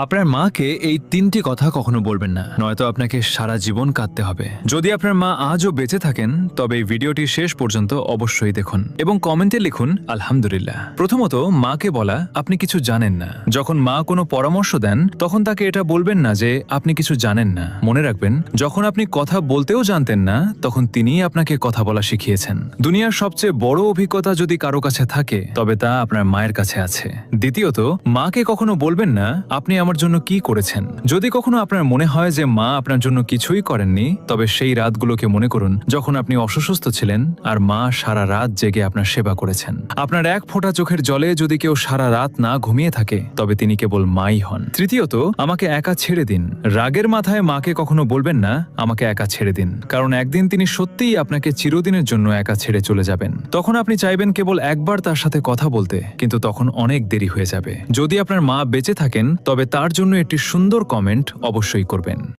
আপনার মাকে এই 3টি কথা কখনো বলবেন না, নয়তো আপনাকে সারা জীবন কাঁদতে হবে। যদি আপনার মা আজও বেঁচে থাকেন তবে এই ভিডিওটি শেষ পর্যন্ত অবশ্যই দেখুন এবং কমেন্টে লিখুন আলহামদুলিল্লাহ। প্রথমত, মাকে বলা আপনি কিছু জানেন না। যখন মা কোনো পরামর্শ দেন তখন তাকে এটা বলবেন না যে আপনি কিছু জানেন না। মনে রাখবেন, যখন আপনি কথা বলতেও জানতেন না তখন তিনিই আপনাকে কথা বলা শিখিয়েছেন। দুনিয়ার সবচেয়ে বড় অভিজ্ঞতা যদি কারো কাছে থাকে তবে তা আপনার মায়ের কাছে আছে। দ্বিতীয়ত, মাকে কখনো বলবেন না আপনি আমার জন্য কি করেছেন। যদি কখনো আপনার মনে হয় যে মা আপনার জন্য কিছুই করেননি, তবে সেই রাতগুলোকে মনে করুন যখন আপনি অসুস্থ ছিলেন আর মা সারা রাত জেগে আপনার সেবা করেছেন। আপনার এক ফোঁটা চোখের জলে যদি কেউ সারা রাত না ঘুমিয়ে থাকে তবে তিনি কেবল মাই হন। তৃতীয়ত, আমাকে একা ছেড়ে দিন। রাগের মাথায় মাকে কখনো বলবেন না আমাকে একা ছেড়ে দিন, কারণ একদিন তিনি সত্যিই আপনাকে চিরদিনের জন্য একা ছেড়ে চলে যাবেন। তখন আপনি চাইবেন কেবল একবার তার সাথে কথা বলতে, কিন্তু তখন অনেক দেরি হয়ে যাবে। যদি আপনার মা বেঁচে থাকেন তবে তার জন্য একটি সুন্দর কমেন্ট অবশ্যই করবেন।